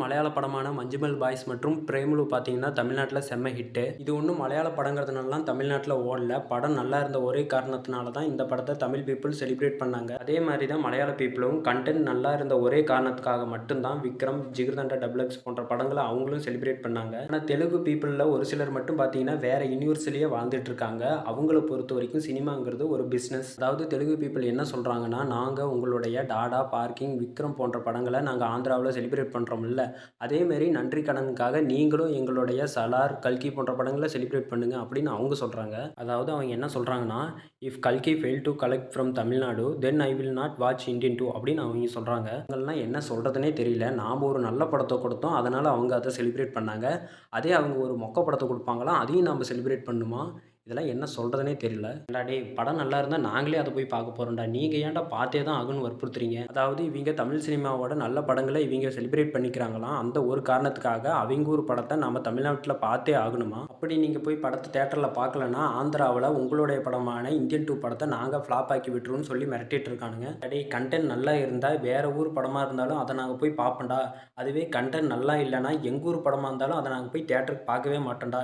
மலையாள படமான மஞ்சுமல் பாய்ஸ் மற்றும் பிரேமலு பார்த்தீங்கன்னா தமிழ்நாட்டில செம்ம ஹிட்டு. இது ஒண்ணும் மலையாள படங்கிறதுனாலலாம் தமிழ்நாட்டில ஓடல. படம் நல்லா இருந்த ஒரே காரணத்தினால தான் இந்த படத்த தமிழ் பீப்பிள் செலிப்ரேட் பண்ணாங்க. அதே மாரி தான் மலையாள பீப்பிளும் கன்டென்ட் நல்லா இருந்த ஒரே காரணத்துக்காக மட்டும் தான் விக்ரம், ஜிகர்தண்டா டபுள் எக்ஸ் போன்ற படங்கள அவங்களும் செலிப்ரேட் பண்ணாங்க. ஆனா தெலுங்கு பீப்பிள்ல ஒரு சிலர் மட்டும் பார்த்தீங்கன்னா வேற யுனிவர்ஸ்லயே வாழ்ந்துட்டு இருக்காங்க. அவங்கள பொறுத்தவரைக்கும் சினிமாங்கிறது ஒரு பிசினஸ். அதாவது தெலுங்கு பீப்பிள் என்ன சொல்றாங்கன்னா, நாங்க உங்களுடைய டாடா, பார்க்கிங், விக்ரம் போன்ற படங்கள நாங்க ஆந்திராவுல செலிப்ரேட் பண்றோம்ல. அதேமாரி நன்றி கடனுக்காக நீங்களும் எங்களுடைய சலார், கல்கி போன்ற படங்கள செலிப்ரேட் பண்ணுங்க அப்படின்னு அவங்க சொல்றாங்க. அதாவது அவங்க என்ன சொல்றாங்கன்னா, இஃப் கல்கி fail to collect from Tamil Nadu then I will not watch Indian 2 அப்படின்னு அவங்க சொல்றாங்க. இவங்கலாம் என்ன சொல்றதுன்னே தெரியல. நாம ஒரு நல்ல படத்த கொடுத்தோம். அதனால அவங்க அத செலிப்ரேட் பண்ணாங்க. அதே அவங்க ஒரு மொக்க படத்த குடுப்பாங்களாம். அதையும் நாம செலிப்ரேட் பண்ணணுமா? இதெல்லாம் என்ன சொல்றதுன்னே தெரியல. ஏன்டா டேய் படம் நல்லா இருந்தா நாங்களே அத போய் பார்க்க போறோம்டா. நீங்க ஏன்டா பார்த்தே தான் ஆகணும்னு வற்புறுத்துறீங்க? அதாவது இவங்க தமிழ் சினிமாவோட நல்ல படங்கள இவங்க செலிப்ரேட் பண்ணிக்கிறாங்களாம். அந்த ஒரு காரணத்துக்காக அவிங்க ஒரு படத்த நாம தமிழ்நாட்டுல பார்த்தே ஆகணுமா? அப்படி நீங்க போய் படத்த தியேட்டர்ல பார்க்கலன்னா, ஆந்திராவுல உங்களுடைய படமான இந்தியன் 2 படத்த நாங்க ஃப்ளாப் ஆக்கி விட்டுருவோம்னு சொல்லி மிரட்டிட்டு இருக்கானுங்க. டேய் கன்டென்ட் நல்லா இருந்தா வேற ஊர் படமா இருந்தாலும் அத நாங்க போய் பார்ப்போம்டா. அதுவே கன்டென்ட் நல்லா இல்லன்னா எங்க ஊர் படமா இருந்தாலும் அத நாங்க போய் தியேட்டருக்கு பார்க்கவே மாட்டோம்டா.